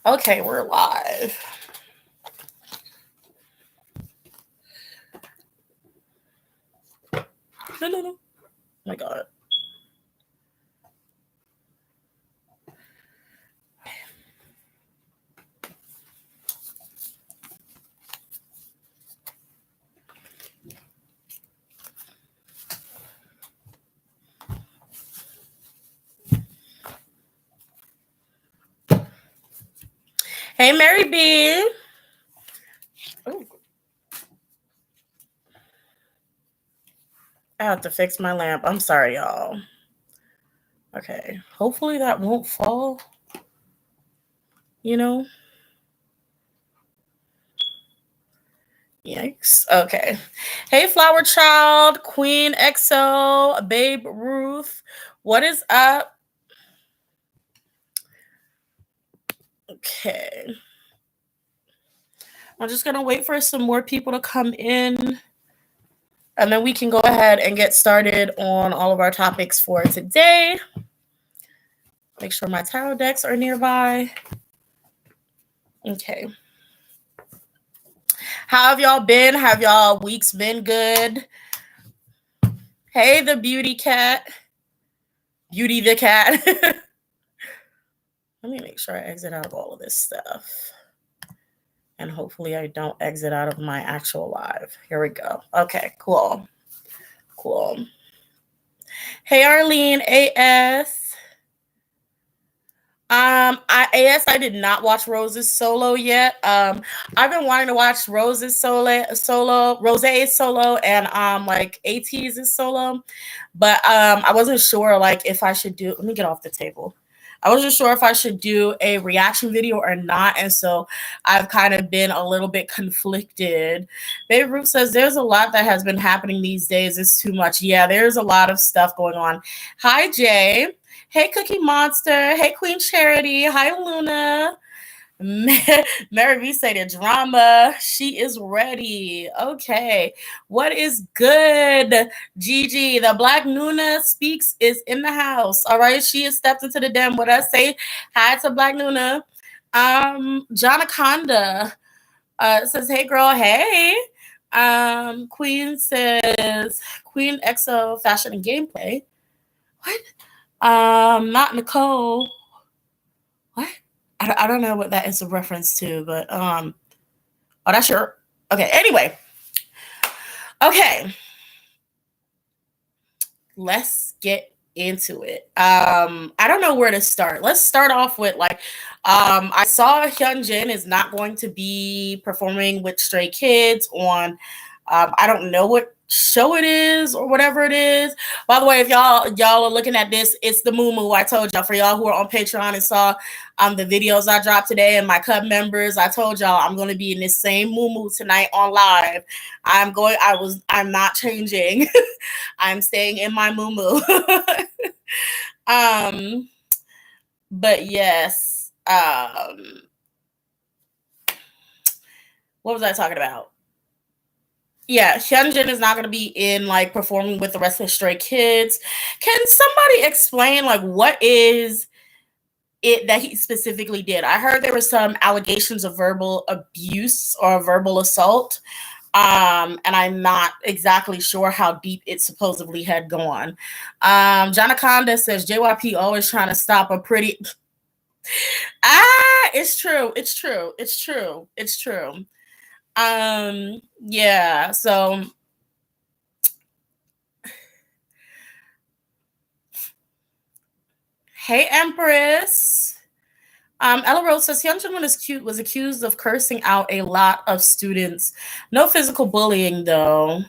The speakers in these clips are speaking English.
Okay, we're live. No. Oh my God. Hey, Mary B. Ooh. I have to fix my lamp. I'm sorry, y'all. Okay. Hopefully that won't fall. You know? Yikes. Okay. Hey, Flower Child, Queen XO, Babe Ruth. What is up? Okay. I'm just going to wait for some more people to come in. And then we can go ahead and get started on all of our topics for today. Make sure my tarot decks are nearby. Okay. How have y'all been? Have y'all weeks been good? Hey, the beauty cat. Beauty the cat. Let me make sure I exit out of all of this stuff. And hopefully I don't exit out of my actual live. Here we go. Okay, cool. Cool. Hey, Arlene, AS. I did not watch Rose's solo yet. I've been wanting to watch Rose's Rose's solo, and like AT's solo, but I wasn't sure like if I should do. Let me get off the table. I wasn't sure if I should do a reaction video or not, and so I've kind of been a little bit conflicted. Babe Ruth says there's a lot that has been happening these days. It's too much. Yeah, there's a lot of stuff going on. Hi, Jay. Hey, Cookie Monster. Hey, Queen Charity. Hi, Luna. Mary V say the drama. She is ready. Okay. What is good? Gigi, the Black Nuna speaks is in the house. All right. She has stepped into the den with us. Say hi to Black Nuna. Jonaconda says, hey, girl. Hey. Queen says, Queen EXO fashion and gameplay. What? Not Nicole. What? I don't know what that is a reference to, but oh, that's your okay. Anyway, okay, let's get into it. I don't know where to start. Let's start off with like, I saw Hyunjin is not going to be performing with Stray Kids on. I don't know what show it is or whatever it is. By the way, if y'all are looking at this, it's the Moo I told y'all. For y'all who are on Patreon and saw the videos I dropped today and my club members, I told y'all I'm going to be in this same Moo tonight on live. I'm not changing. I'm staying in my Moo. But yes, what was I talking about? Yeah, Hyunjin is not going to be in like performing with the rest of the Stray Kids. Can somebody explain like what is it that he specifically did? I heard there were some allegations of verbal abuse or verbal assault. And I'm not exactly sure how deep it supposedly had gone. Jonaconda says JYP always trying to stop a pretty. It's true. Yeah, so hey, Empress. Ella Rose says Hyunjin was accused of cursing out a lot of students. No physical bullying, though.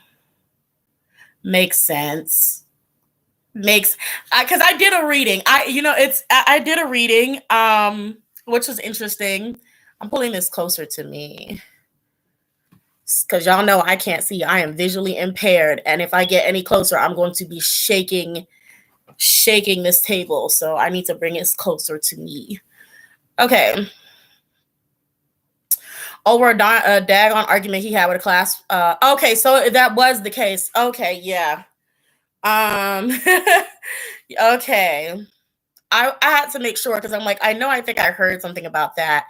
Makes sense. Because I did a reading. I did a reading, which was interesting. I'm pulling this closer to me. Because y'all know I can't see. I am visually impaired. And if I get any closer, I'm going to be shaking this table. So I need to bring it closer to me. Okay. Over a daggone argument he had with a class. Okay, so that was the case. Okay, yeah. Okay. I had to make sure because I'm like, I think I heard something about that,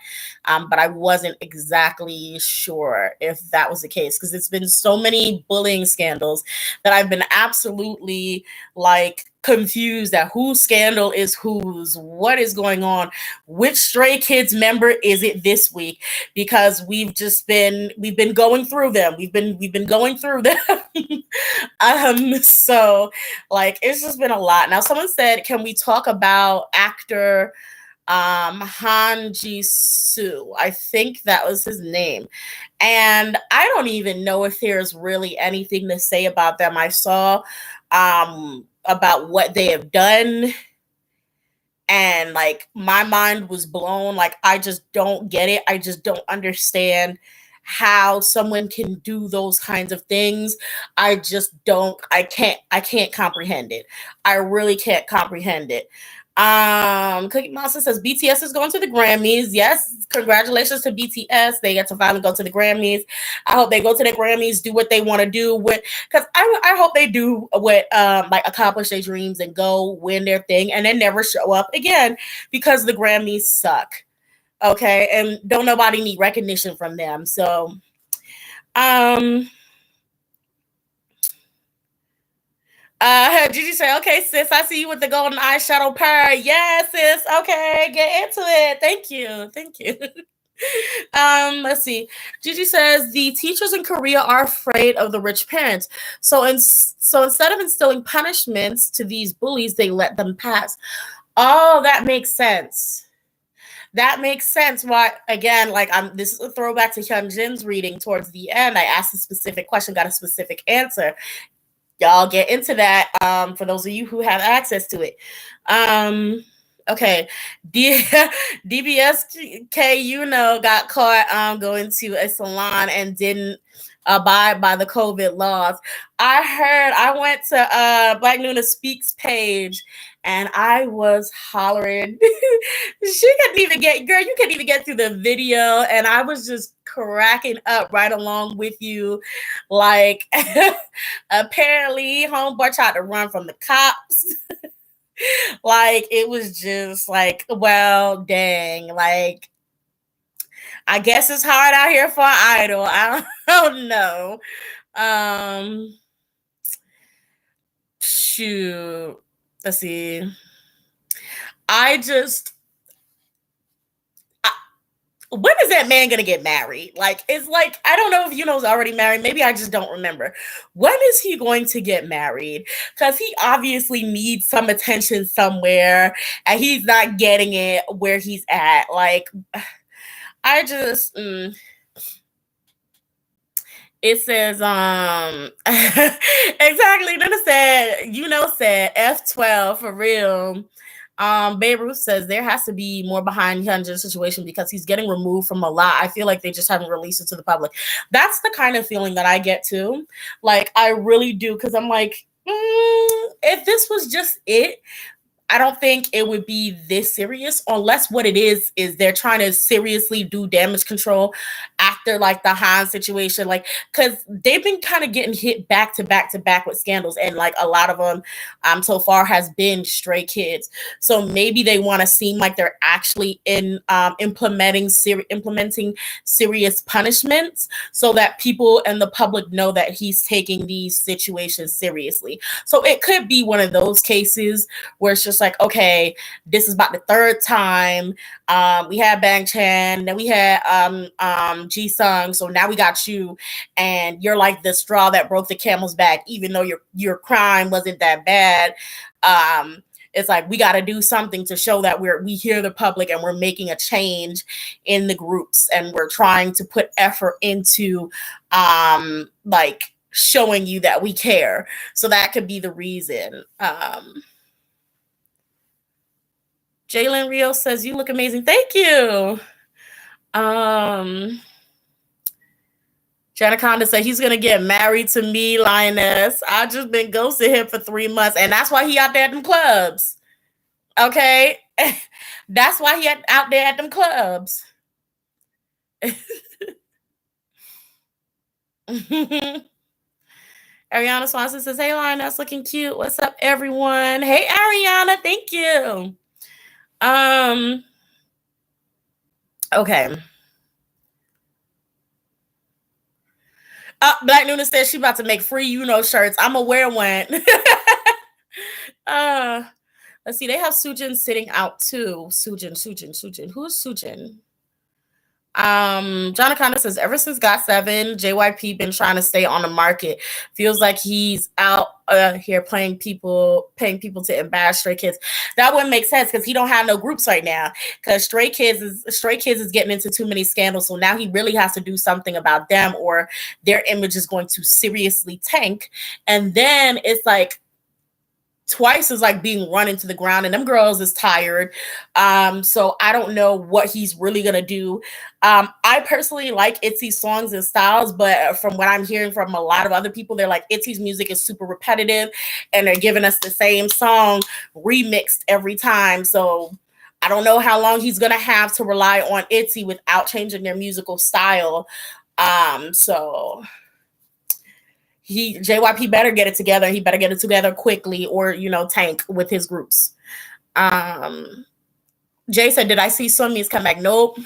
but I wasn't exactly sure if that was the case because it's been so many bullying scandals that I've been absolutely like confused at whose scandal is whose, what is going on, which Stray Kids member is it this week? Because we've been going through them, we've been going through them. So like it's just been a lot. Now someone said, can we talk about actor Han Ji Soo? I think that was his name. And I don't even know if there's really anything to say about them. I saw about what they have done, and like my mind was blown. Like I just don't get it. I just don't understand how someone can do those kinds of things. I just don't, I can't comprehend it. I really can't comprehend it. Cookie Monster says BTS is going to the Grammys. Yes, congratulations to BTS. They get to finally go to the Grammys. I hope they go to the Grammys, do what they want to do with, because I hope they do what like accomplish their dreams and go win their thing and then never show up again because the Grammys suck. Okay, and don't nobody need recognition from them. So um did you say, okay, sis, I see you with the golden eyeshadow pearl. Yes, sis. Okay, get into it. Thank you. Thank you. Let's see. Gigi says the teachers in Korea are afraid of the rich parents. So instead of instilling punishments to these bullies, they let them pass. Oh, that makes sense. That makes sense. Why again, like this is a throwback to Hyun Jin's reading towards the end. I asked a specific question, got a specific answer. Y'all get into that for those of you who have access to it. Okay. DBSK, got caught going to a salon and didn't abide by the COVID laws. I went to Black Nuna Speaks page and I was hollering. She couldn't even get, girl, you couldn't even get through the video. And I was just cracking up right along with you. Like, apparently, homeboy tried to run from the cops. Like, it was just like, well, dang. Like, I guess it's hard out here for an idol. I don't know. Shoot. Let's see. I just, when is that man gonna get married? Like, it's like, I don't know if he's already married. Maybe I just don't remember. When is he going to get married? Because he obviously needs some attention somewhere, and he's not getting it where he's at. Like, I just, it says, exactly. Then it said F12 for real. Babe Ruth says there has to be more behind Hyunjin's situation because he's getting removed from a lot. I feel like they just haven't released it to the public. That's the kind of feeling that I get too. Like, I really do, because I'm like, if this was just it, I don't think it would be this serious, unless what it is they're trying to seriously do damage control after like the Han situation, like, because they've been kind of getting hit back to back to back with scandals, and like a lot of them so far has been Stray Kids. So maybe they want to seem like they're actually implementing serious punishments so that people and the public know that he's taking these situations seriously. So it could be one of those cases where it's just like, okay, this is about the third time. We had Bang Chan, then we had Ji Sung, so now we got you, and you're like the straw that broke the camel's back, even though your crime wasn't that bad. It's like we got to do something to show that we hear the public and we're making a change in the groups, and we're trying to put effort into like showing you that we care. So that could be the reason. Jalen Rio says, you look amazing. Thank you. Janaconda said he's gonna get married to me, Lioness. I've just been ghosting him for 3 months, and that's why he out there at them clubs. Okay, that's why he out there at them clubs. Ariana Swanson says, hey, Lioness, looking cute. What's up, everyone? Hey, Ariana, thank you. Um. Okay. Black Nuna says she about to make free shirts. I'm gonna wear one. uh, let's see. They have Sujin sitting out too. Sujin. Who's Sujin? Jonathan says ever since Got 7, JYP been trying to stay on the market. Feels like he's out here paying people to embarrass Stray Kids. That wouldn't make sense because he don't have no groups right now. Because Stray Kids is getting into too many scandals. So now he really has to do something about them, or their image is going to seriously tank. And then it's like Twice is like being run into the ground, and them girls is tired. So I don't know what he's really gonna do. I personally like Itzy's songs and styles, but from what I'm hearing from a lot of other people, they're like Itzy's music is super repetitive, and they're giving us the same song remixed every time. So I don't know how long he's gonna have to rely on Itzy without changing their musical style. So JYP better get it together. He better get it together quickly, or tank with his groups. Jay said, "Did I see Sunmi's come back?" Nope.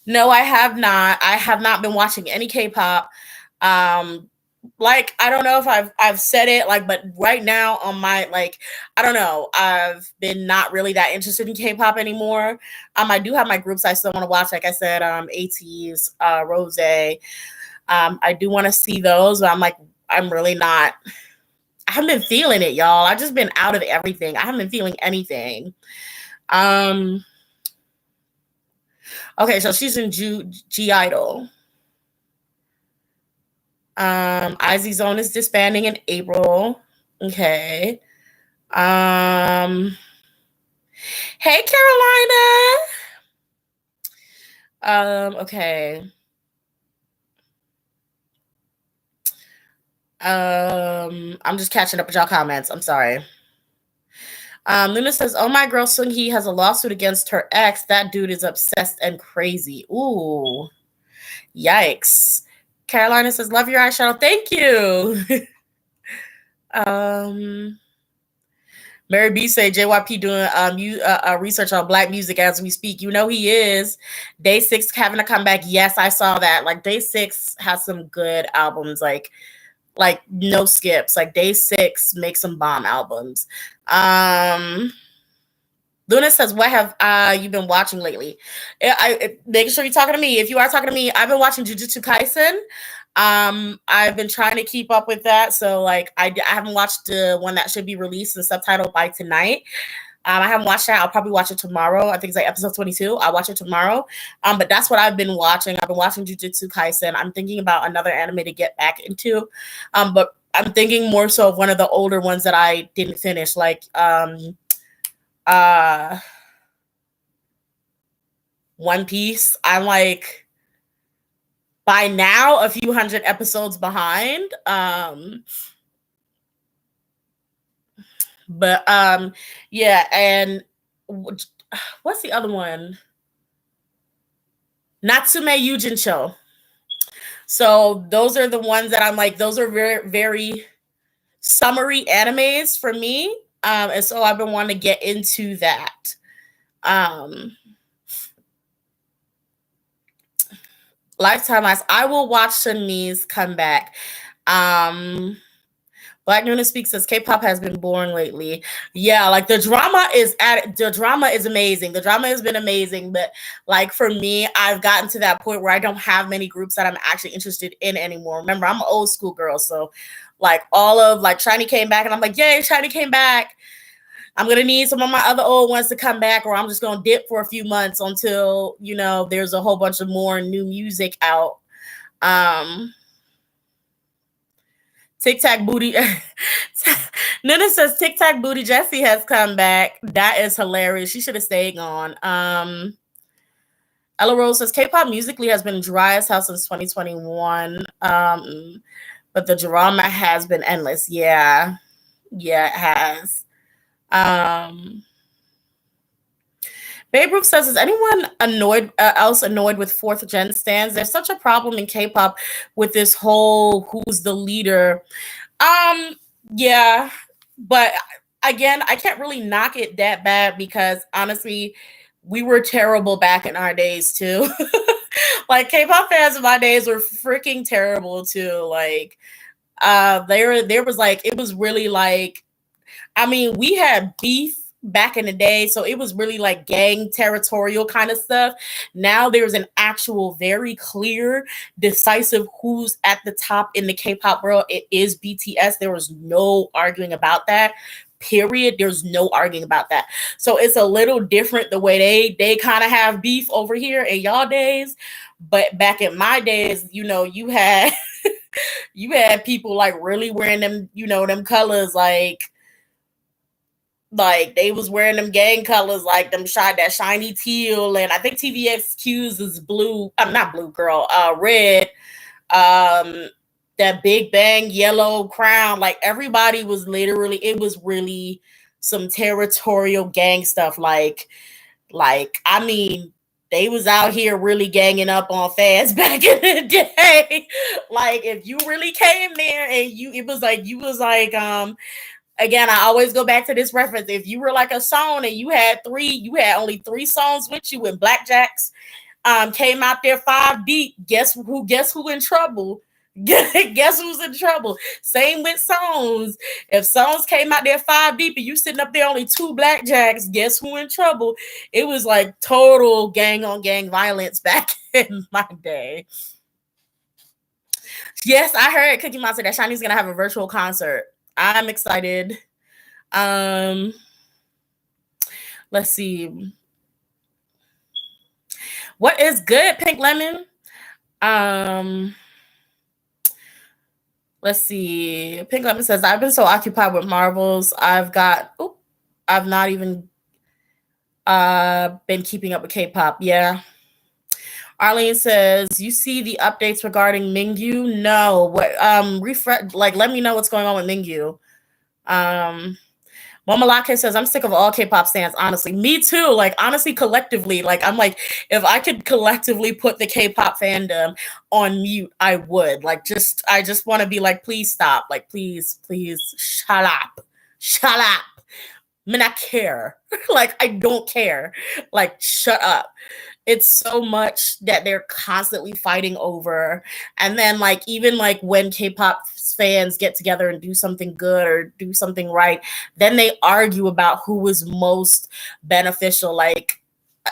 No, I have not. I have not been watching any K-pop. Like I don't know if I've said it, like, but right now on my I don't know. I've been not really that interested in K-pop anymore. I do have my groups I still want to watch. Like I said, ATEEZ, Rose. I do want to see those, but I'm really not. I haven't been feeling it, y'all. I've just been out of everything. I haven't been feeling anything. Okay, so she's in G Idol. IZ Zone is disbanding in April. Okay. Hey, Carolina. Okay. I'm just catching up with y'all comments. I'm sorry. Luna says, "Oh, my girl Seunghee has a lawsuit against her ex. That dude is obsessed and crazy." Ooh, yikes. Carolina says, "Love your eyeshadow." Thank you. Mary B say JYP doing research on Black music as we speak. You know he is. Day 6 having a comeback. Yes, I saw that. Like Day 6 has some good albums. Like no skips. Like Day 6 makes some bomb albums. Luna says, "What have you been watching lately?" Making sure you're talking to me. If you are talking to me, I've been watching Jujutsu Kaisen. I've been trying to keep up with that. So I haven't watched the one that should be released and subtitled by tonight. I haven't watched that. I'll probably watch it tomorrow. I think it's like episode 22. I'll watch it tomorrow. But that's what I've been watching. I've been watching Jujutsu Kaisen. I'm thinking about another anime to get back into. But I'm thinking more so of one of the older ones that I didn't finish, like One Piece. I'm like by now a few hundred episodes behind. But yeah, and what's the other one? Natsume Yujincho. So those are the ones that I'm like, those are very, very summary animes for me. And so I've been wanting to get into that. Lifetime Eyes. I will watch Sunmi's come back. Black Nuna Speaks says K-pop has been boring lately. Yeah, like the drama is amazing. The drama has been amazing, but like for me, I've gotten to that point where I don't have many groups that I'm actually interested in anymore. Remember, I'm an old school girl, so like all of like Shiny came back, and I'm like, yay, Shiny came back. I'm gonna need some of my other old ones to come back, or I'm just gonna dip for a few months until there's a whole bunch of more new music out. Tic Tac Booty. Nina says Tic Tac Booty Jessie has come back. That is hilarious. She should have stayed on. Ella Rose says K-pop musically has been dry as hell since 2021. But the drama has been endless. Yeah, it has. Babe Ruth says, "Is anyone else annoyed with fourth gen stands? There's such a problem in K-pop with this whole who's the leader." Yeah, but again, I can't really knock it that bad because honestly, we were terrible back in our days too. Like K-pop fans in my days were freaking terrible too. Like there was like it was really like I mean, we had beef back in the day, so it was really like gang territorial kind of stuff. Now there's an actual very clear, decisive who's at the top in the K-pop world. It is BTS. There was no arguing about that. Period. There's no arguing about that. So it's a little different the way they kind of have beef over here in y'all days. But back in my days, you know, you had you had people like really wearing them, you know, them colors like they was wearing them gang colors, like them that shiny teal, and I think TVXQ's is blue. I'm not blue, girl. Red. That Big Bang yellow crown. Like everybody was literally. It was really some territorial gang stuff. I mean, they was out here really ganging up on fans back in the day. Like if you really came there and it was like you was like again, I always go back to this reference. If you were like a song and you had only three songs with you, and Blackjacks came out there 5 deep, guess who in trouble? Guess who's in trouble? Same with songs. If songs came out there 5 deep and you sitting up there only 2 Blackjacks, guess who in trouble? It was like total gang on gang violence back in my day. Yes, I heard Cookie Monster that Shiny's gonna have a virtual concert. I'm excited. Let's see. What is good, Pink Lemon? Let's see. Pink Lemon says, I've been so occupied with Marvels. I've not even been keeping up with K-pop. Yeah. Arlene says, you see the updates regarding Mingyu? No. What refresh, like let me know what's going on with Mingyu. Momalake says, I'm sick of all K-pop stans, honestly. Me too. Like, honestly, collectively. Like, I'm like, if I could collectively put the K-pop fandom on mute, I would. Like, I just want to be like, please stop. Like, please shut up. Shut up. I mean, I care. Like, I don't care. Like, shut up. It's so much that they're constantly fighting over. And then like even like when K-pop fans get together and do something good or do something right, then they argue about who was most beneficial. Like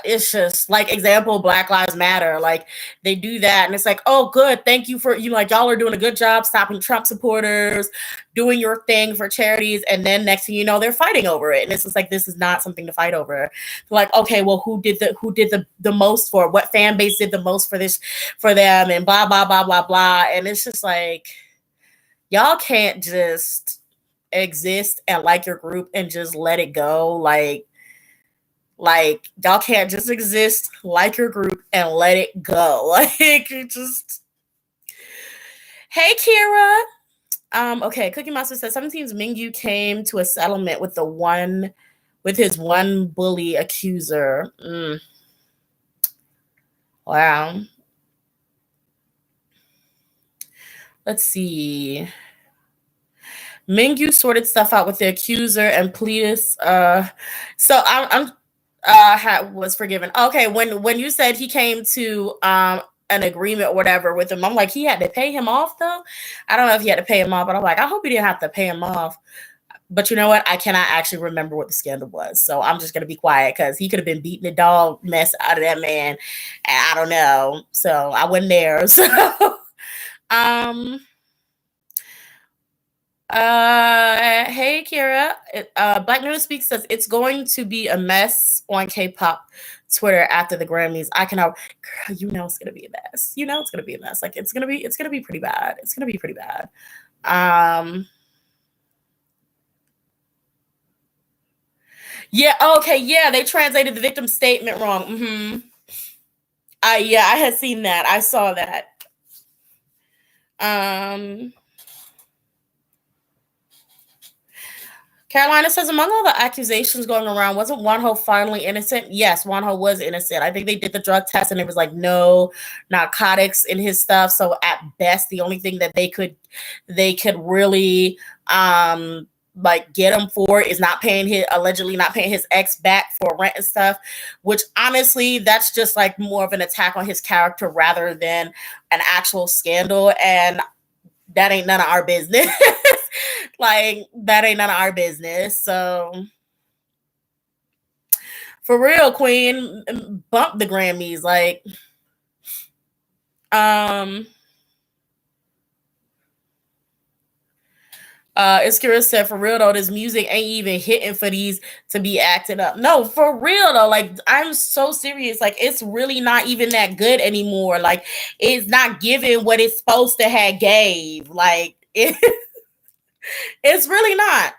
it's just like example Black Lives Matter. Like they do that and it's like, oh good, thank you for like y'all are doing a good job stopping Trump supporters, doing your thing for charities, and then next thing you know they're fighting over it. And it's just like this is not something to fight over. Like, okay, well who did the most for what fan base did the most for this for them and blah blah blah blah blah. And it's just like y'all can't just exist and like your group and just let it go. Like y'all can't just exist like your group and let it go. Like you just. Hey Kira. Okay, Cookie Monster says 17's Mingyu came to a settlement with his one bully accuser. Wow. Let's see. Mingyu sorted stuff out with the accuser and Pleius. So I'm was forgiven. Okay, when you said he came to an agreement or whatever with him, I'm like, he had to pay him off though. I don't know if he had to pay him off, but I'm like, I hope he didn't have to pay him off. But you know what? I cannot actually remember what the scandal was, so I'm just gonna be quiet because he could have been beating the dog mess out of that man, and I don't know. So I wasn't there. So hey Kira, Black Noodle Speaks says it's going to be a mess on K-pop Twitter after the Grammys. I cannot, girl, you know it's gonna be a mess. You know it's gonna be a mess. Like it's gonna be pretty bad. It's gonna be pretty bad. Yeah. Okay. Yeah, they translated the victim statement wrong. Yeah, I had seen that. I saw that. Carolina says, among all the accusations going around, wasn't Wonho finally innocent? Yes, Wonho was innocent. I think they did the drug test and it was like no narcotics in his stuff. So at best, the only thing that they could really like get him for is not paying his allegedly not paying his ex back for rent and stuff, which honestly that's just like more of an attack on his character rather than an actual scandal, and that ain't none of our business. Like that ain't none of our business. So for real, Queen, bump the Grammys. Like Iskira said, for real though, this music ain't even hitting for these to be acting up. No, for real though, like I'm so serious. Like it's really not even that good anymore. Like it's not giving what it's supposed to have gave. Like it's really not.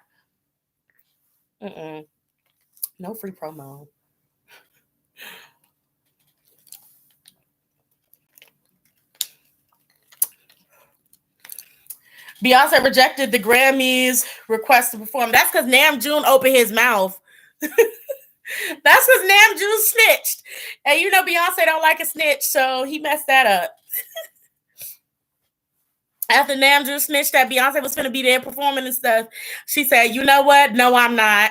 Mm-mm. No free promo. Beyonce rejected the Grammys request to perform. That's because Namjoon opened his mouth. That's because Namjoon snitched. And you know Beyonce don't like a snitch, so he messed that up. After Namjoon snitched that Beyonce was going to be there performing and stuff, she said, you know what? No, I'm not.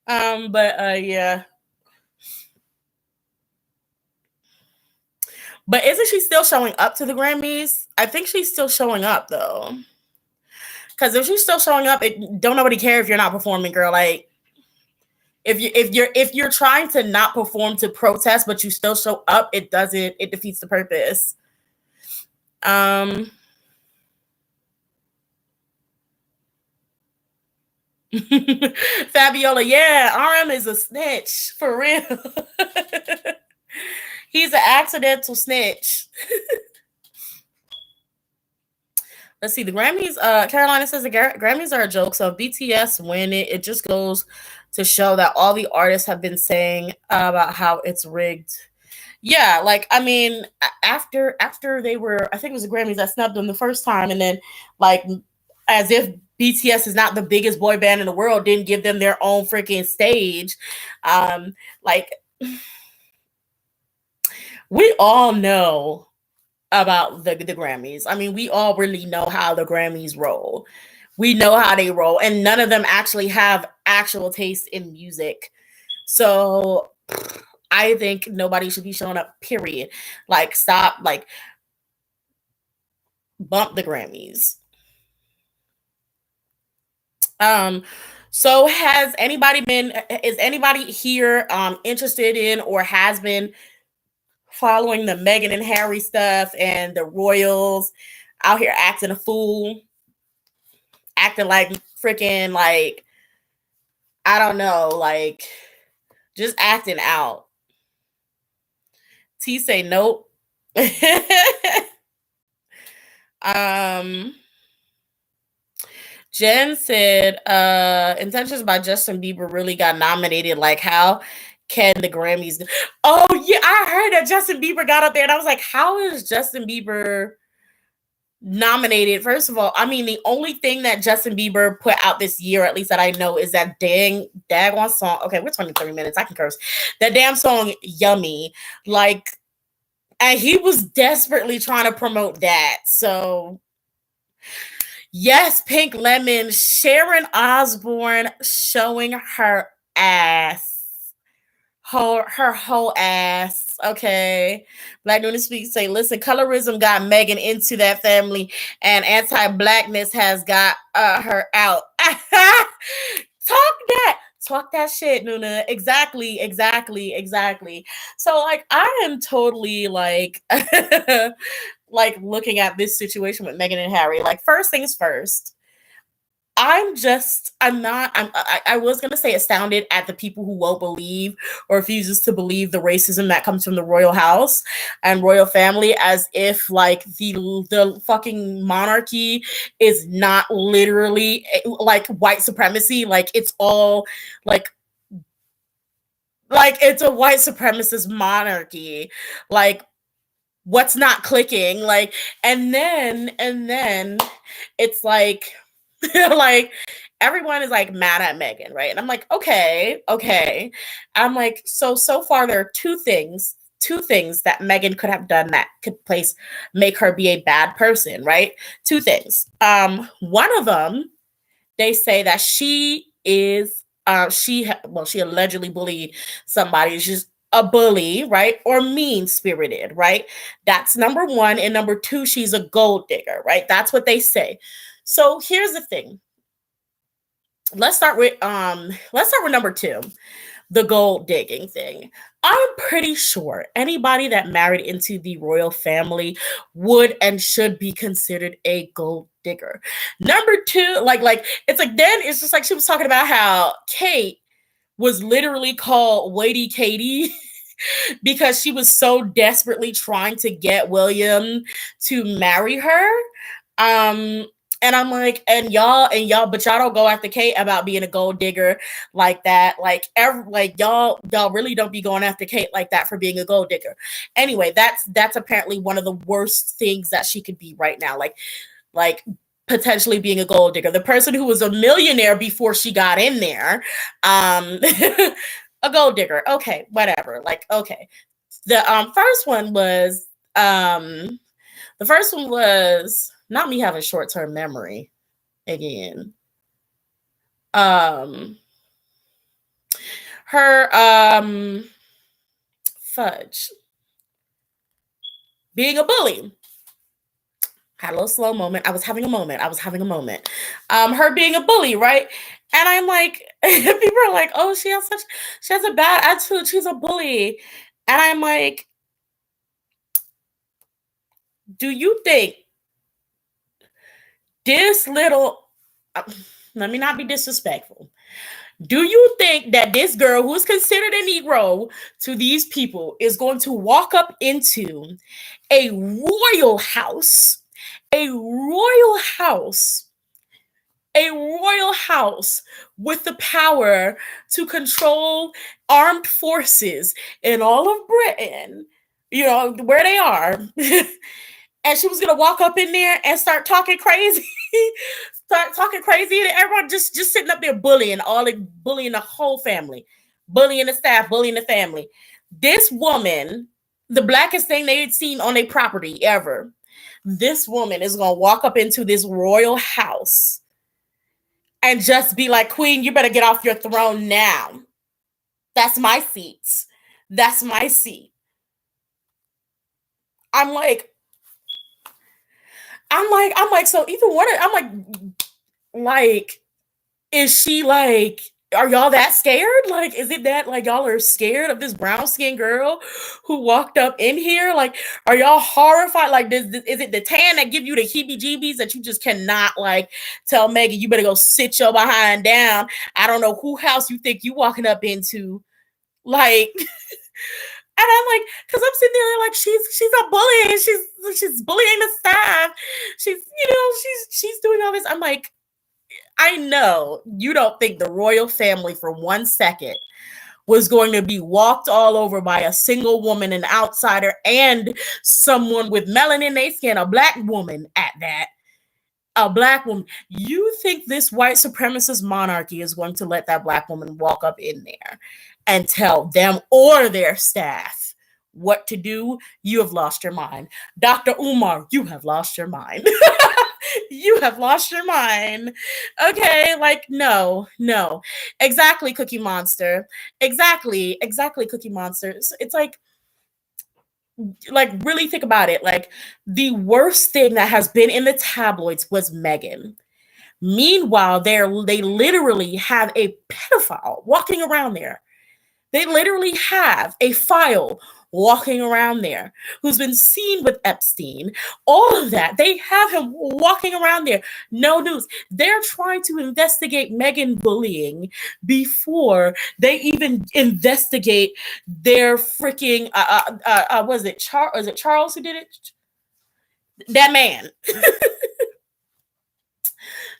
Yeah. But isn't she still showing up to the Grammys? I think she's still showing up though. Because if she's still showing up, don't nobody care if you're not performing, girl. Like if you're trying to not perform to protest, but you still show up, it defeats the purpose. Fabiola, yeah, RM is a snitch for real. He's an accidental snitch. Let's see, the Grammys. Carolina says the Grammys are a joke. So if BTS win it, it just goes to show that all the artists have been saying about how it's rigged. Yeah, like I mean, after they were, I think it was the Grammys that snubbed them the first time, and then like as if BTS is not the biggest boy band in the world, didn't give them their own freaking stage. Like we all know about the Grammys. I mean, we all really know how the Grammys roll. We know how they roll, and none of them actually have actual taste in music. So I think nobody should be showing up, period. Like, stop, like, bump the Grammys. So is anybody here interested in or has been following the Meghan and Harry stuff and the royals out here acting a fool, acting like freaking, like, I don't know, like just acting out? T say nope. Jen said, Intentions by Justin Bieber really got nominated. Like, how can the Grammys do? Oh, yeah, I heard that Justin Bieber got up there, and I was like, how is Justin Bieber nominated? First of all, I mean, the only thing that Justin Bieber put out this year, at least that I know, is that daggone song. Okay, we're 23 minutes. I can curse. That damn song, Yummy. Like, and he was desperately trying to promote that. So yes, Pink Lemon, Sharon Osbourne showing her ass. Her whole ass. Okay. Black Nuna Speaks say, listen, colorism got Megan into that family, and anti-blackness has got her out. Talk that shit, Nuna. Exactly. So, like, I am totally like like looking at this situation with Meghan and Harry. Like, first things first, I was going to say astounded at the people who won't believe or refuses to believe the racism that comes from the royal house and royal family, as if like the fucking monarchy is not literally like white supremacy. Like it's all like it's a white supremacist monarchy. Like, what's not clicking? Like, and then it's like like everyone is like mad at Meghan, right? And I'm like, okay. I'm like, so far there are two things two things that Megan could have done that could make her be a bad person, right? Two things. One of them, they say that she is she allegedly bullied somebody. She's a bully, right? Or mean spirited, right? That's number one. And number two, she's a gold digger, right? That's what they say. So here's the thing. Let's start with number two, the gold digging thing. I'm pretty sure anybody that married into the royal family would and should be considered a gold digger. Number two, it's like then it's just like she was talking about how Kate was literally called Waity Katie because she was so desperately trying to get William to marry her. And I'm like, and y'all, but y'all don't go after Kate about being a gold digger like that. Y'all really don't be going after Kate like that for being a gold digger. Anyway, that's apparently one of the worst things that she could be right now. Like potentially being a gold digger. The person who was a millionaire before she got in there, a gold digger. Okay, whatever. Like, okay. The first one was not me having short-term memory again. Fudge. Being a bully. Had a little slow moment. I was having a moment. Her being a bully, right? And I'm like, people are like, oh, she has a bad attitude. She's a bully. And I'm like, do you think this little, let me not be disrespectful. Do you think that this girl who is considered a Negro to these people is going to walk up into a royal house with the power to control armed forces in all of Britain, where they are, and she was going to walk up in there and start talking crazy? And everyone just sitting up there bullying the whole family, bullying the staff, bullying the family. This woman, the blackest thing they had seen on a property ever, this woman is going to walk up into this royal house and just be like, Queen, you better get off your throne now. That's my seat. I'm like, so either one, is she like, are y'all that scared? Like, is it that like y'all are scared of this brown skinned girl who walked up in here? Like, are y'all horrified? Like, is it the tan that give you the heebie-jeebies that you just cannot like tell Megan, you better go sit your behind down? I don't know who house you think you walking up into. Like, and I'm like, because I'm sitting there like she's a bully and she's bullying the staff. She's doing all this. I'm like, I know you don't think the royal family for 1 second was going to be walked all over by a single woman, an outsider, and someone with melanin in their skin, a black woman at that. A black woman. You think this white supremacist monarchy is going to let that black woman walk up in there and tell them or their staff what to do? You have lost your mind. Dr. Umar, you have lost your mind. You have lost your mind. Okay, like, no. Exactly, Cookie Monster. Exactly, Cookie Monster. It's like really think about it. Like, the worst thing that has been in the tabloids was Meghan. Meanwhile, they literally have a pedophile walking around there. They literally have a file walking around there who's been seen with Epstein. All of that. They have him walking around there. No news. They're trying to investigate Meghan bullying before they even investigate their freaking was it Charles who did it? That man.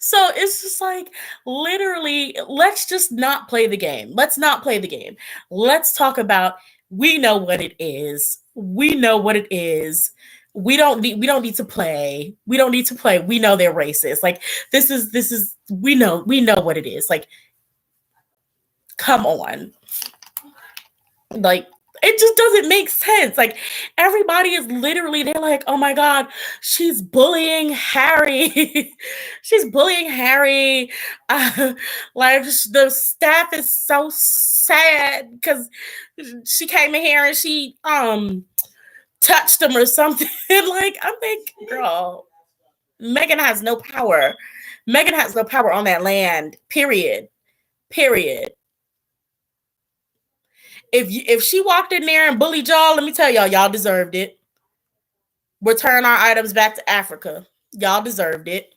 So it's just like, literally, let's just not play the game. Let's not play the game. Let's talk about, we know what it is. We know what it is. We don't need to play. We don't need to play. We know they're racist. Like, this is, we know what it is. Like, come on. Like, It just doesn't make sense. Like everybody is literally, they're like, oh my God, she's bullying Harry. She's bullying Harry. Like the staff is so sad because she came in here and she touched him or something. Like I'm like, girl, Megan has no power. Megan has no power on that land. Period. Period. If she walked in there and bullied y'all, let me tell y'all deserved it. Return our items back to Africa. Y'all deserved it.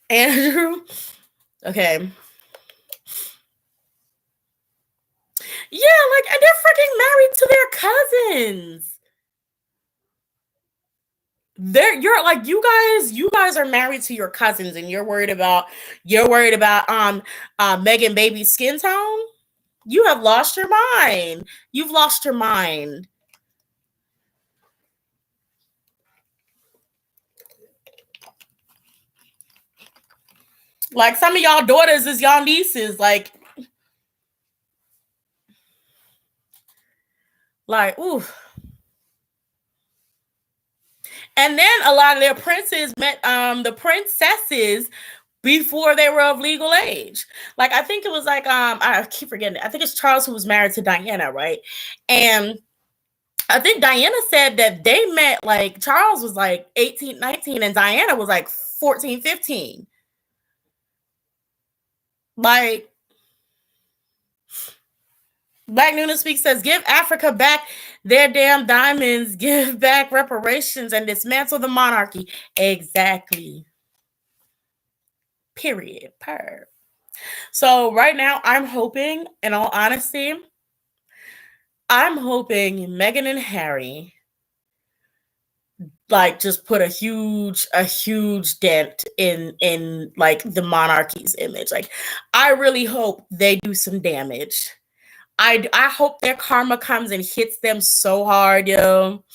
Andrew, okay. Yeah, like, and they're freaking married to their cousins. You're like, you guys are married to your cousins and you're worried about Megan baby's skin tone. You have lost your mind. You've lost your mind. Like some of y'all daughters is y'all nieces. Like, ooh. And then a lot of their princes met the princesses before they were of legal age. Like I think it was like I keep forgetting. I think it's Charles who was married to Diana, right? And I think Diana said that they met, like Charles was like 18, 19 and Diana was like 14, 15. Like Black Nuna Speak says, give Africa back their damn diamonds, give back reparations, and dismantle the monarchy. Exactly. Period. Per. So right now, I'm hoping, in all honesty, I'm hoping Meghan and Harry like just put a huge dent in like the monarchy's image. Like I really hope they do some damage. I hope their karma comes and hits them so hard, yo.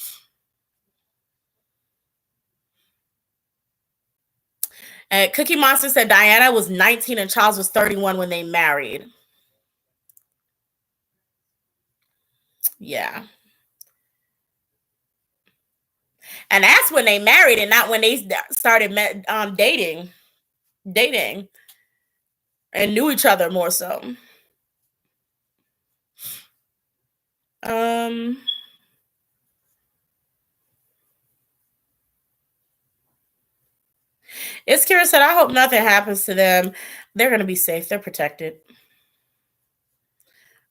And Cookie Monster said Diana was 19 and Charles was 31 when they married. Yeah. And that's when they married and not when they started dating and knew each other more so. It's curious that I hope nothing happens to them. They're gonna be safe. They're protected.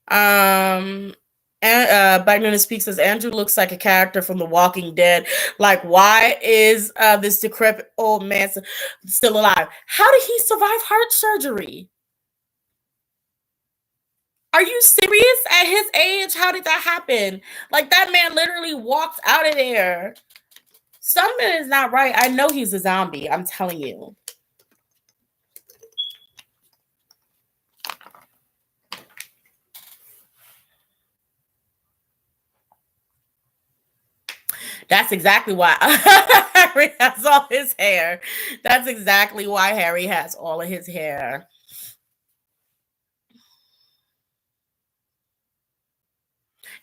And Black Nuna Speaks says Andrew looks like a character from The Walking Dead. Like, why is this decrepit old man still alive? How did he survive heart surgery? Are you serious? At his age, how did that happen? Like that man literally walked out of there. Something is not right. I know he's a zombie. I'm telling you. That's exactly why Harry has all his hair. That's exactly why Harry has all of his hair.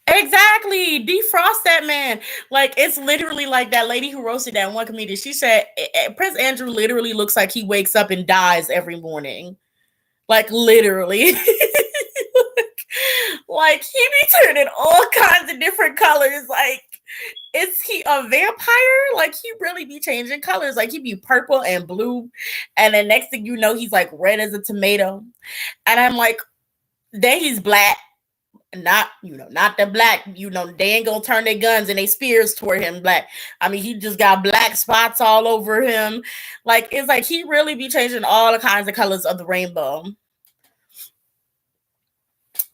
Exactly. Defrost that man. Like, it's literally like that lady who roasted that one comedian. She said Prince Andrew literally looks like he wakes up and dies every morning. Like, literally. Like, he be turning all kinds of different colors. Like, is he a vampire? Like, he really be changing colors. Like, he be purple and blue. And then next thing you know, he's like red as a tomato. And I'm like, then he's black. Not the black, they ain't gonna turn their guns and their spears toward him black. I mean, he just got black spots all over him. Like, it's like he really be changing all the kinds of colors of the rainbow.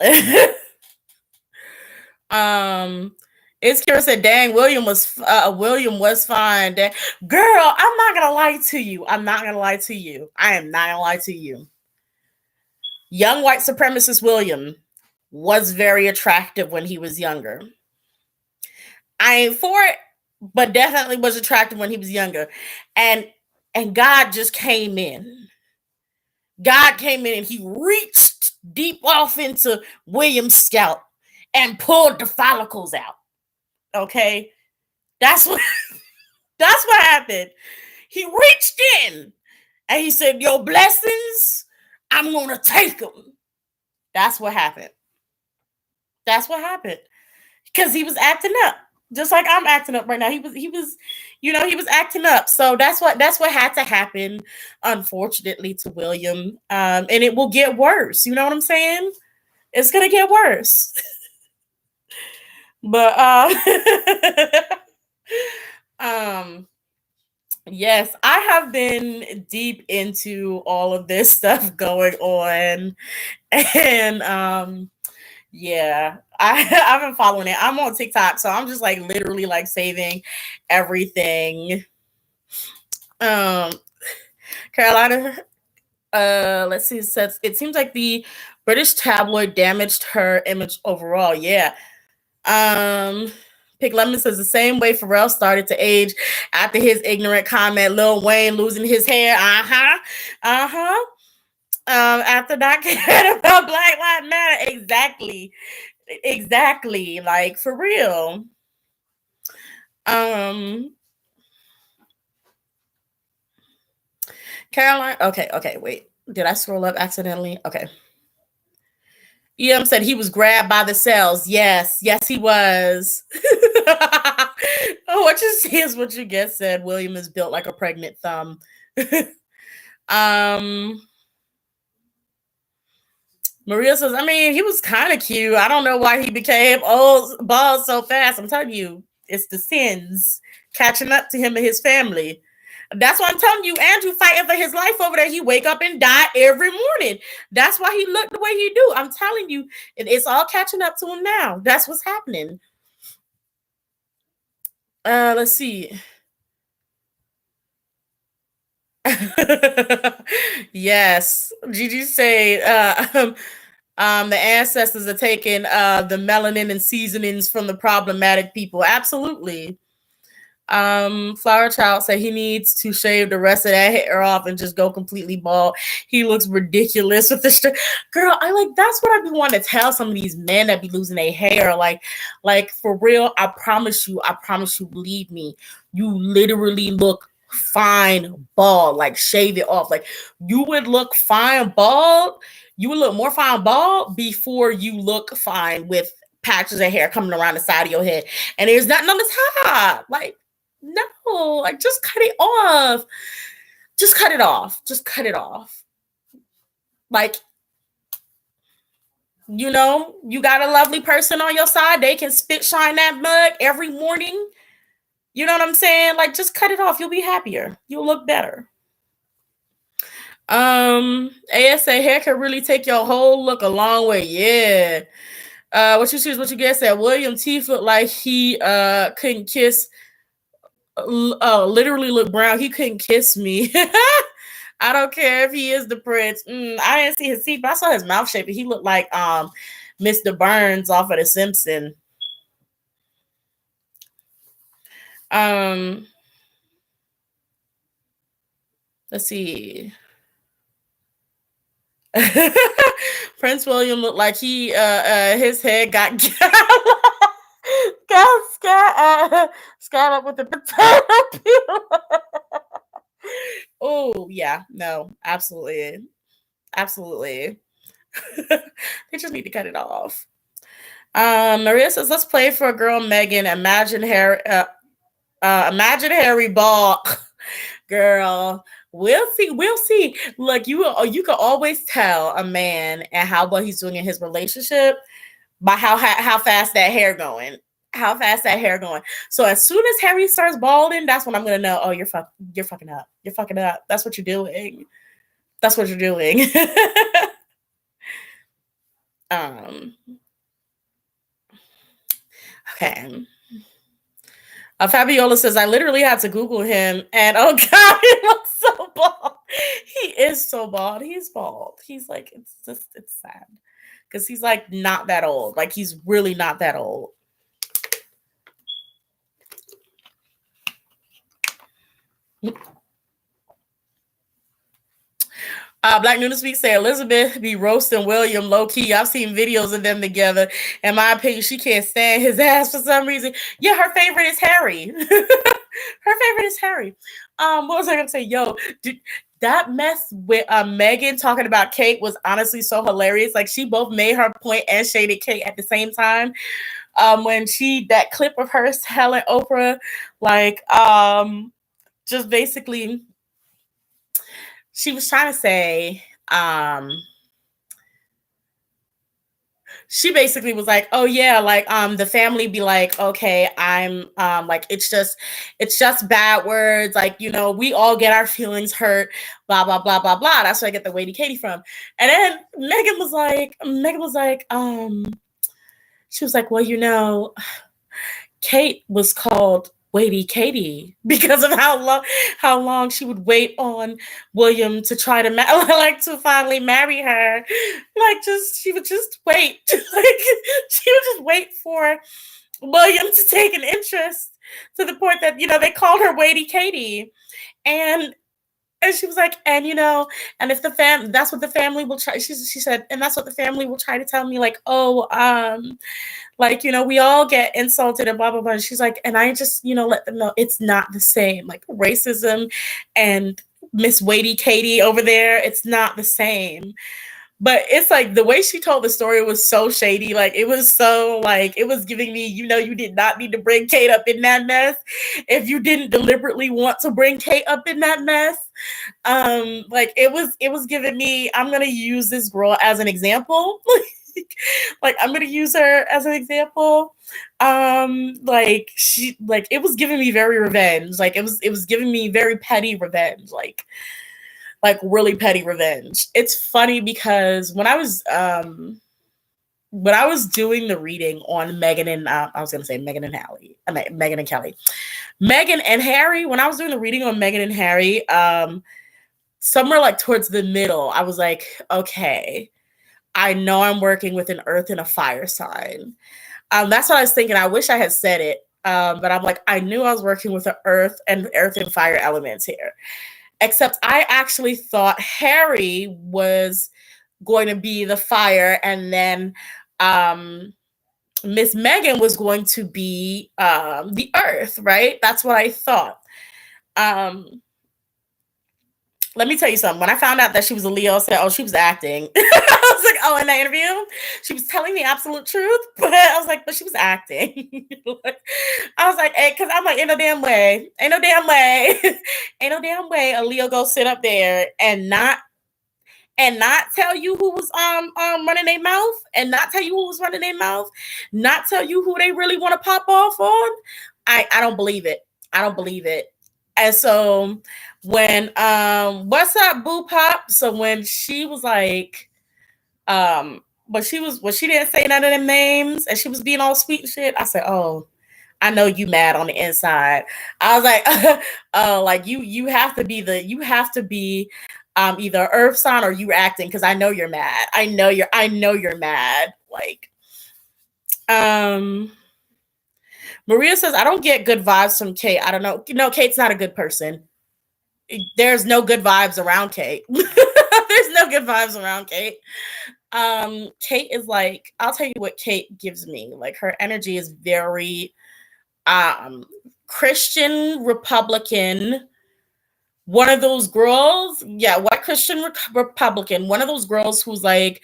It's Kira said, dang, William was fine. Girl, I'm not gonna lie to you. I am not gonna lie to you. Young white supremacist William was very attractive when he was younger. I ain't for it. but definitely was attractive when he was younger. And God just came in. God came in and he reached deep off into William's scalp and pulled the follicles out. Okay? That's what that's what happened. He reached in and he said, "Your blessings, I'm gonna take them." That's what happened. That's what happened. Because he was acting up. Just like I'm acting up right now. He was acting up. So that's what had to happen, unfortunately, to William. And it will get worse. You know what I'm saying? It's gonna get worse. But um yes, I have been deep into all of this stuff going on. And yeah, I've been following it. I'm on TikTok, so I'm just like literally like saving everything. Um, Carolina, let's see. It says it seems like the British tabloid damaged her image overall. Yeah. Um, Pick Lemon says the same way Pharrell started to age after his ignorant comment. Lil Wayne losing his hair. Uh huh. Uh huh. After not caring about Black Lives Matter. Exactly. Exactly. Like for real. Um Caroline. Okay, wait. Did I scroll up accidentally? Okay. Said he was grabbed by the cells. Yes, he was. What you see is what you get, said William is built like a pregnant thumb. um Maria says, I mean, he was kind of cute. I don't know why he became old bald so fast. I'm telling you, it's the sins catching up to him and his family. That's what I'm telling you. Andrew fighting for his life over there. He wake up and die every morning. That's why he looked the way he do. I'm telling you, it's all catching up to him now. That's what's happening. Let's see. Yes, Gigi say the ancestors are taking the melanin and seasonings from the problematic people. Absolutely. Flower Child said he needs to shave the rest of that hair off and just go completely bald. He looks ridiculous with the girl. I like that's what I've been wanting to tell some of these men that be losing their hair. Like for real, I promise you, believe me, you literally look fine bald. Like shave it off. Like you would look fine bald. You would look more fine bald before you look fine with patches of hair coming around the side of your head. And there's nothing on the top. Like no, like just cut it off. Just cut it off. Just cut it off. Like, you got a lovely person on your side. They can spit shine that mug every morning. You know what I'm saying? Like, just cut it off. You'll be happier. You'll look better. ASA hair can really take your whole look a long way. Yeah. What you choose, what you guess that William T looked like he couldn't kiss literally look brown. He couldn't kiss me. I don't care if he is the prince. I didn't see his teeth, but I saw his mouth shape. He looked like Mr. Burns off of The Simpsons. Let's see. Prince William looked like he his head got scat up with the potato peel. Oh yeah, no, absolutely. They just need to cut it off. Maria says, "Let's play for a girl, Megan. Imagine Harry Ball, girl. We'll see. Look, you can always tell a man and how well he's doing in his relationship by how fast that hair going." How fast that hair going. So as soon as Harry starts balding, that's when I'm gonna know. Oh, you're fucking up. You're fucking up. That's what you're doing. That's what you're doing. Okay. Fabiola says, I literally had to Google him, and oh god, he looks so bald. He is so bald. He's bald. He's like, it's sad because he's like not that old. Like he's really not that old. Black Nuna Speak say Elizabeth be roasting William low key. I've seen videos of them together. In my opinion, she can't stand his ass for some reason. Yeah, her favorite is Harry. Her favorite is Harry. What was I gonna say? Yo, that mess with Megan talking about Kate was honestly so hilarious. Like she both made her point and shaded Kate at the same time. When that clip of her telling Oprah, like, just basically, she was trying to say, she basically was like, oh yeah, like the family be like, okay, I'm like it's just bad words, like, you know, we all get our feelings hurt, blah blah blah blah blah. That's where I get the Weighty Katie from. And then Megan was like, she was like, well, you know, Kate was called Weighty Katie because of how long she would wait on William to try to like to finally marry her. Like she would just wait. Like she would just wait for William to take an interest to the point that, you know, they called her Weighty Katie. And she was like, and you know, and if that's what the family will try. She said, and that's what the family will try to tell me, like, oh, like, you know, we all get insulted and blah blah blah. And she's like, and I just, you know, let them know it's not the same. Like racism and Miss Weighty Katie over there, it's not the same. But it's like the way she told the story was so shady. Like it was so like it was giving me, you know, you did not need to bring Kate up in that mess if you didn't deliberately want to bring Kate up in that mess. Like it was giving me, I'm gonna use this girl as an example. Like I'm gonna use her as an example. Like it was giving me very revenge. Like it was giving me very petty revenge. Like really petty revenge. It's funny because when I was doing the reading on Megan and I was gonna say Megan and Hallie, Megan and Kelly, Megan and Harry. When I was doing the reading on Megan and Harry, somewhere like towards the middle, I was like, okay, I know I'm working with an earth and a fire sign. That's what I was thinking. I wish I had said it, but I'm like, I knew I was working with an earth and fire elements here. Except I actually thought Harry was going to be the fire, and then Miss Megan was going to be the earth, right? That's what I thought. Let me tell you something. When I found out that she was a Leo, I said, oh, she was acting. I was like, oh, in that interview, she was telling the absolute truth. But I was like, but she was acting. I was like, hey, because I'm like, ain't no damn way. Ain't no damn way. Ain't no damn way a Leo go sit up there and not tell you who was running their mouth, and not tell you who was running their mouth, not tell you who they really want to pop off on. I don't believe it. I don't believe it. And so when what's up, Boo Pop? So when she was like, but she didn't say none of them names and she was being all sweet and shit, I said, oh, I know you mad on the inside. I was like, oh, like you have to be either earth sign or you acting, because I know you're mad. I know you're mad. Like, Maria says, I don't get good vibes from Kate. I don't know. No, Kate's not a good person. There's no good vibes around Kate. There's no good vibes around Kate. Kate is like, I'll tell you what Kate gives me. Like her energy is very Christian Republican. One of those girls, yeah, white Christian Republican. One of those girls who's like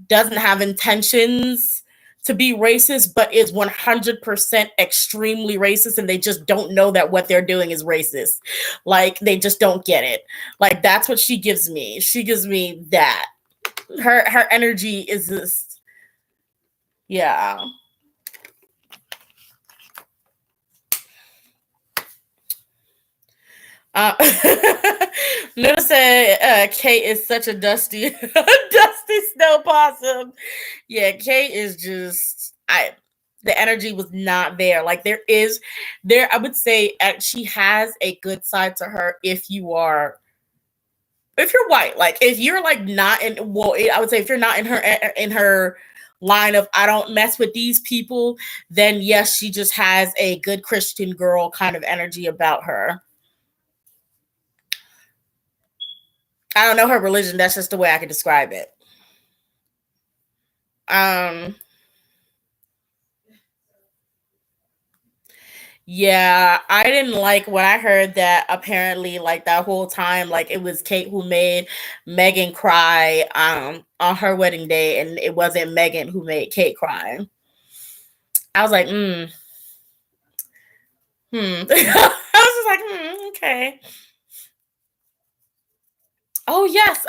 doesn't have intentions to be racist, but is 100% extremely racist, and they just don't know that what they're doing is racist. Like they just don't get it. Like that's what she gives me. She gives me that. Her energy is this, yeah. Nuna said Kate is such a dusty snow possum. Yeah, Kate is just the energy was not there. Like there, I would say she has a good side to her if you're white. Like if you're like not in, well, I would say if you're not in her line of I don't mess with these people, then yes, she just has a good Christian girl kind of energy about her. I don't know her religion. That's just the way I can describe it. Yeah, I didn't like when I heard that apparently like that whole time like it was Kate who made Megan cry on her wedding day and it wasn't Megan who made Kate cry. I was like, I was just like, okay. Oh yes.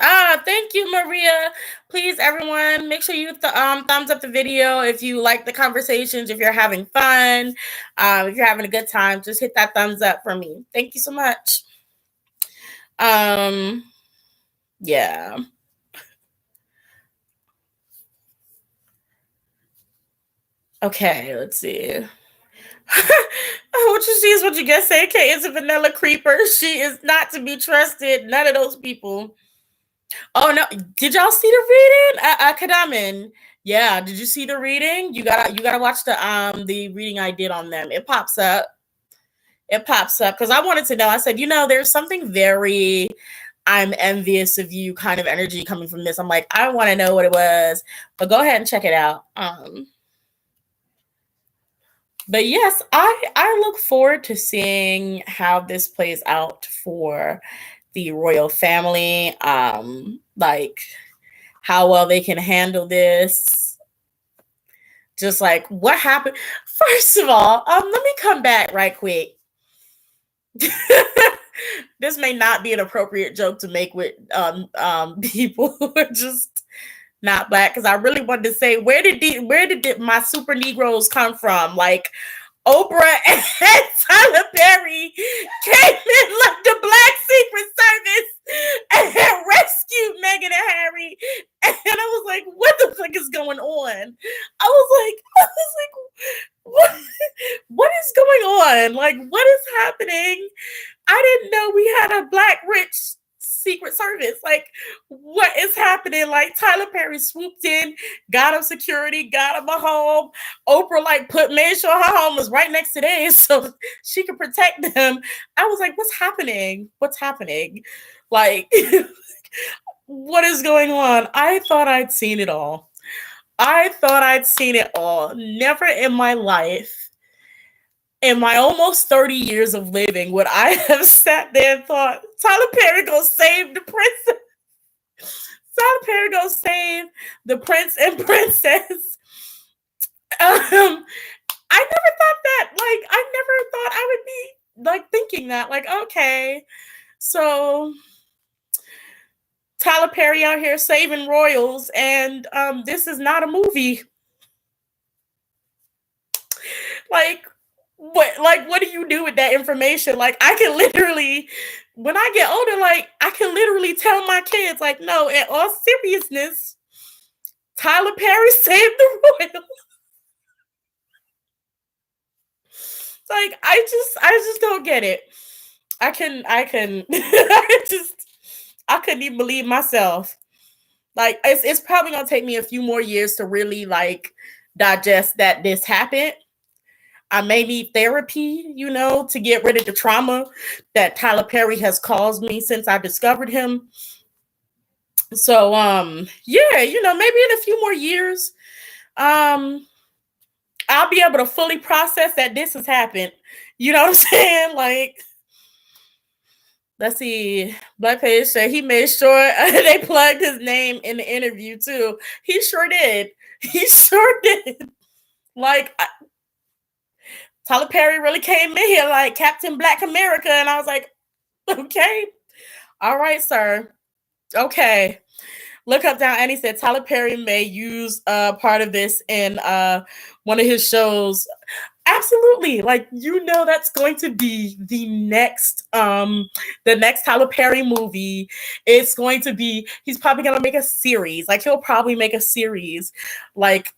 Thank you, Maria. Please, everyone, make sure you thumbs up the video if you like the conversations. If you're having fun, if you're having a good time, just hit that thumbs up for me. Thank you so much. Yeah. Okay, let's see. What you see is what you get. Say Kate is a vanilla creeper. She is not to be trusted. None of those people. Oh no! Did y'all see the reading? Kadamin. Yeah. Did you see the reading? You gotta watch the reading I did on them. It pops up. It pops up because I wanted to know. I said, there's something very I'm envious of you kind of energy coming from this. I'm like, I want to know what it was, but go ahead and check it out. But yes, I look forward to seeing how this plays out for the royal family. Like how well they can handle this. Just like what happened. First of all, let me come back right quick. This may not be an appropriate joke to make with people who are just not black because I really wanted to say where did my super Negroes come from? Like Oprah and Tyler Perry came in like the Black Secret Service and rescued Meghan and Harry. And I was like, what the fuck is going on? I was like, what is going on? Like, what is happening? I didn't know we had a Black rich Secret Service. Like, what is happening? Like, Tyler Perry swooped in, got him security, got him a home. Oprah made sure her home was right next to theirs so she could protect them. I was like, what's happening? What's happening? Like, what is going on? I thought I'd seen it all. Never in my life, in my almost 30 years of living, would I have sat there and thought, Tyler Perry gonna save the princess. Tyler Perry gonna save the prince and princess. I never thought that. Like, I never thought I would be like thinking that. Like, okay, so Tyler Perry out here saving royals, and this is not a movie. Like, what do you do with that information? Like, I can literally, when I get older, like, I can literally tell my kids, like, no, in all seriousness, Tyler Perry saved the royals. Like, I just don't get it. I couldn't even believe myself. Like, it's probably gonna take me a few more years to really like digest that this happened. I may need therapy, to get rid of the trauma that Tyler Perry has caused me since I discovered him. So, yeah, maybe in a few more years, I'll be able to fully process that this has happened. You know what I'm saying? Like, let's see. Black Page said he made sure they plugged his name in the interview too. He sure did. Like, Tyler Perry really came in here like Captain Black America, and I was like, okay, all right, sir. Okay. Look up down, and he said Tyler Perry may use part of this in one of his shows. Absolutely, like that's going to be the next Tyler Perry movie. It's going to be. He's probably gonna make a series. Like he'll probably make a series. Like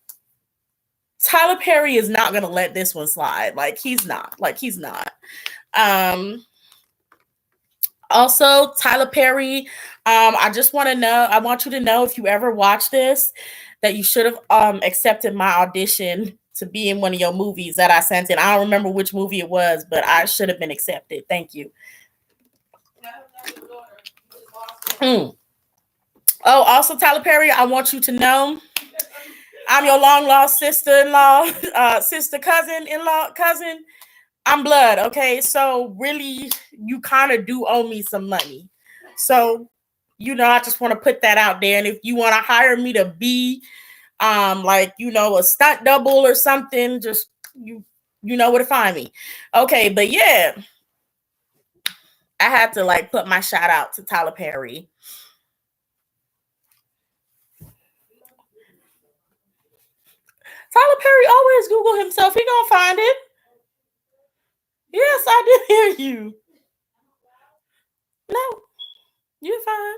Tyler Perry is not gonna let this one slide. Like he's not. Also, Tyler Perry, I want you to know if you ever watch this, that you should have accepted my audition to be in one of your movies that I sent in. I don't remember which movie it was, but I should have been accepted. Thank you. Mm. Oh, also Tyler Perry, I want you to know I'm your long lost sister-in-law, sister cousin-in-law cousin. I'm blood, okay? So really, you kind of do owe me some money. So, I just want to put that out there. And if you want to hire me to be like, a stunt double or something, just you know where to find me. Okay, but yeah, I had to like put my shout out to Tyler Perry. Tyler Perry always Google himself. He gonna find it. Yes, I did hear you. No, you're fine.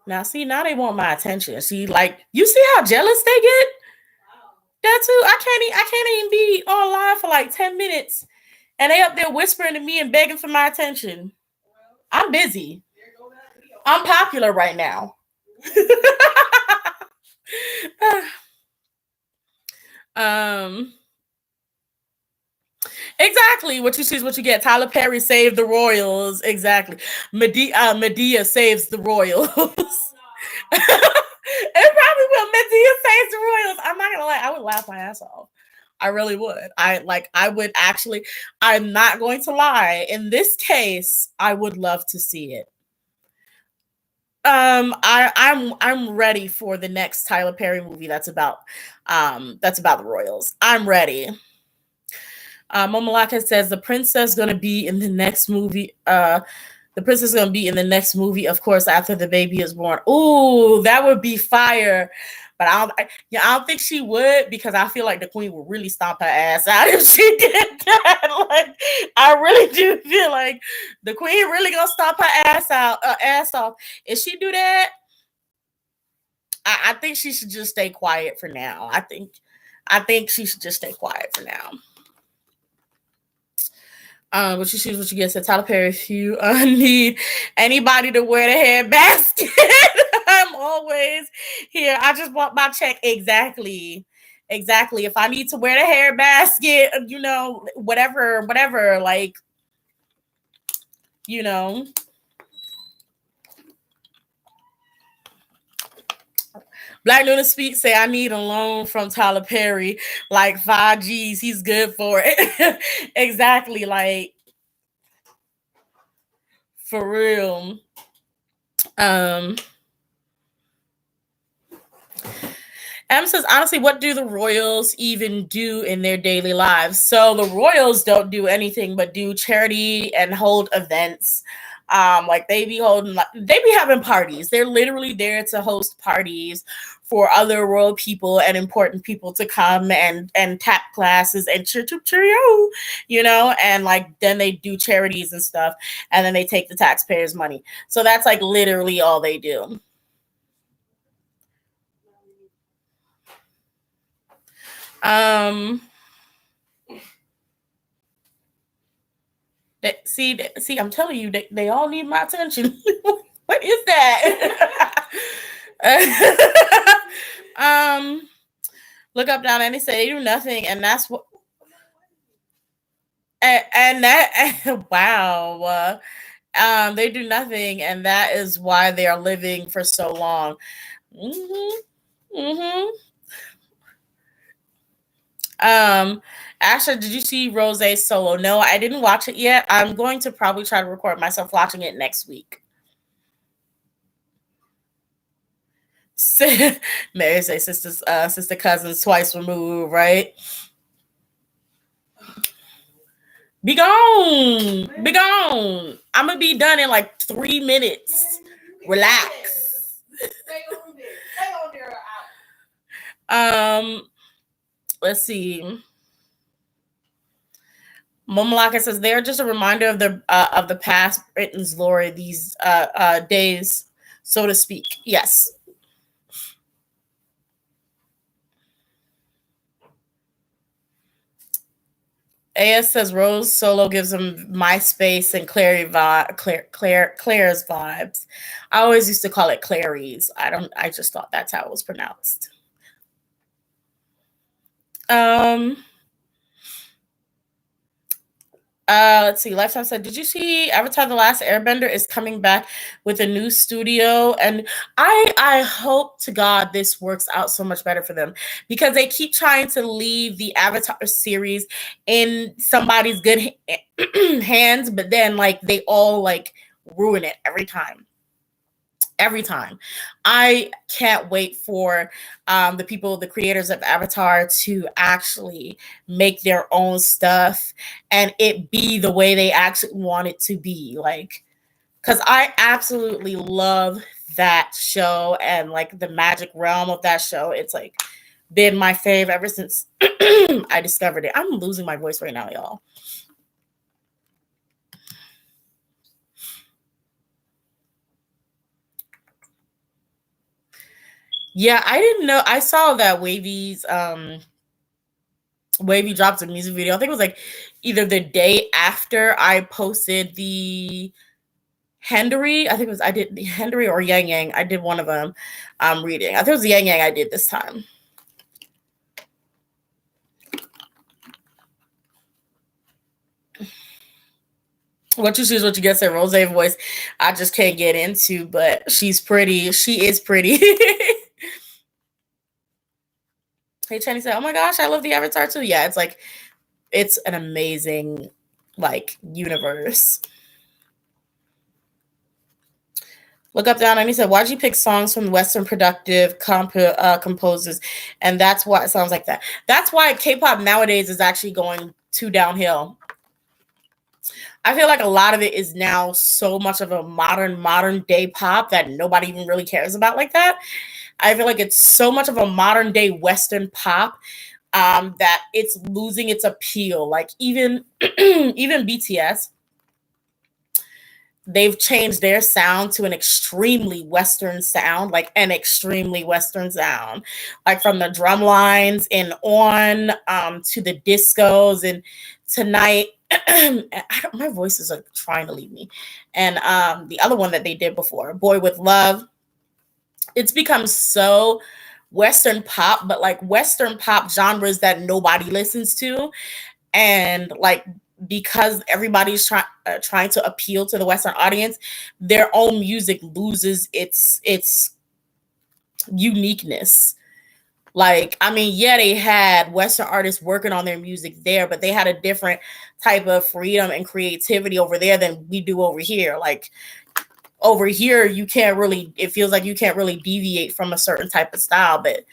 Now, see, now they want my attention. See, like, you see how jealous they get? That too. I can't even be on live for like 10 minutes, and they up there whispering to me and begging for my attention. I'm busy. I'm popular right now. um. Exactly. What you see is what you get. Tyler Perry saved the Royals. Exactly. Medea saves the Royals. It probably will. Medea saves the Royals. I'm not gonna lie. I would laugh my ass off. I really would. I would actually. I'm not going to lie. In this case, I would love to see it. I'm ready for the next Tyler Perry movie that's about the Royals. I'm ready. Momalaka says the princess gonna be in the next movie. The princess gonna be in the next movie, of course, after the baby is born. Ooh, that would be fire. But I don't think she would, because I feel like the queen would really stomp her ass out if she did that. Like, I really do feel like the queen really gonna stomp her ass off. If she do that, I think she should just stay quiet for now. I think she should just stay quiet for now. But you choose what you get. Said Tyler Perry, if you need anybody to wear the hair basket, I'm always here. I just bought my check. Exactly. Exactly. If I need to wear the hair basket, whatever, like, you know. Black Luna Speak say I need a loan from Tyler Perry, like 5Gs. He's good for it. Exactly, like, for real. Um Em says, honestly, what do the Royals even do in their daily lives? So the Royals don't do anything but do charity and hold events. Like they be having parties. They're literally there to host parties for other royal people and important people to come and tap classes and cheerio, and like then they do charities and stuff, and then they take the taxpayers' money. So that's like literally all they do. Um, see, I'm telling you, they all need my attention. What is that? um, look up down and they say they do nothing, and that's what. And that wow, they do nothing, and that is why they are living for so long. Hmm. Hmm. Asha, did you see Rose Solo? No, I didn't watch it yet. I'm going to probably try to record myself watching it next week. Mary say sister cousins twice removed, right? Be gone. Be gone. I'm gonna be done in like 3 minutes. Relax. Um, let's see. Momalaka says they're just a reminder of the past Britain's glory these days, so to speak. Yes. AS says Rose Solo gives him MySpace and Claire's vibes. I always used to call it Clary's. I just thought that's how it was pronounced. Um Let's see. Lifetime said, "Did you see Avatar: The Last Airbender is coming back with a new studio?" And I hope to God this works out so much better for them, because they keep trying to leave the Avatar series in somebody's good hands, but then like they all like ruin it every time. Every time. I can't wait for the people, the creators of Avatar, to actually make their own stuff and it be the way they actually want it to be. Like, because I absolutely love that show and like the magic realm of that show. It's like been my fave ever since I discovered it. I'm losing my voice right now, y'all. Yeah, I didn't know. I saw that Wavy dropped a music video. I think it was like either the day after I posted the Hendery. I think it was, I did the Hendery or Yang Yang. I did one of them reading. I think it was the Yang Yang I did this time. What you see is what you get, said Rose voice. I just can't get into, but she's pretty. She is pretty. Hey, Chenny said, "Oh my gosh, I love the Avatar too." Yeah, it's like it's an amazing like universe. Look up down, and he said, "Why'd you pick songs from Western productive composers?" And that's why it sounds like that. That's why K-pop nowadays is actually going too downhill. I feel like a lot of it is now so much of a modern day pop that nobody even really cares about like that. I feel like it's so much of a modern day Western pop that it's losing its appeal. Like even even BTS, they've changed their sound to an extremely Western sound, like an extremely Western sound, like from the drum lines and on to the discos and tonight. My voice is like trying to leave me. And the other one that they did before, Boy with Love, it's become so Western pop, but like Western pop genres that nobody listens to. And like because everybody's trying to appeal to the Western audience, their own music loses its uniqueness. Like, I mean, yeah, they had Western artists working on their music there, but they had a different type of freedom and creativity over there than we do over here. Like over here, you can't really, it feels like you can't really deviate from a certain type of style, but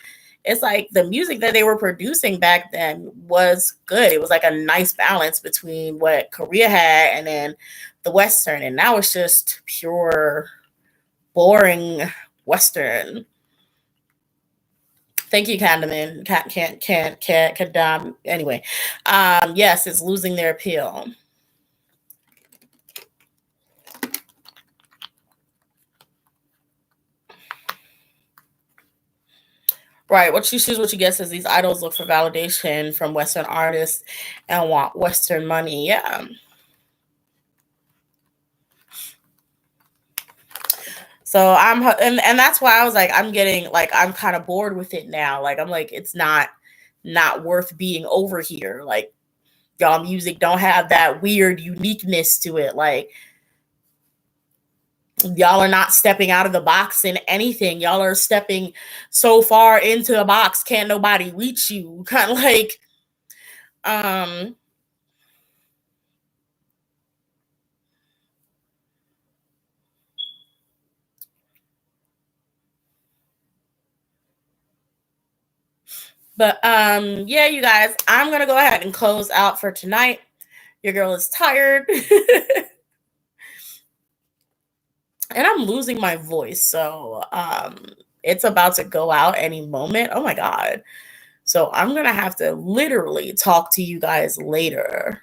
it's like the music that they were producing back then was good. It was like a nice balance between what Korea had and then the Western. And now it's just pure, boring Western. Thank you, Candaman. Can't. Anyway, yes, it's losing their appeal. Right. What you choose, what you get says these idols look for validation from Western artists and want Western money. Yeah. So and that's why I was like, I'm getting like, I'm kind of bored with it now. Like, I'm like, it's not worth being over here. Like, y'all music don't have that weird uniqueness to it. Like, y'all are not stepping out of the box in anything. Y'all are stepping so far into the box, can't nobody reach you. Kind of like, um, but yeah, you guys, I'm gonna go ahead and close out for tonight. Your girl is tired. And I'm losing my voice, so it's about to go out any moment. Oh my god. So I'm gonna have to literally talk to you guys later.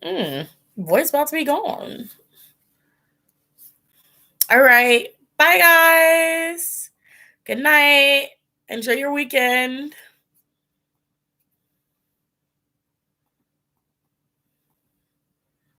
Voice about to be gone. All right. Bye guys. Good night. Enjoy your weekend.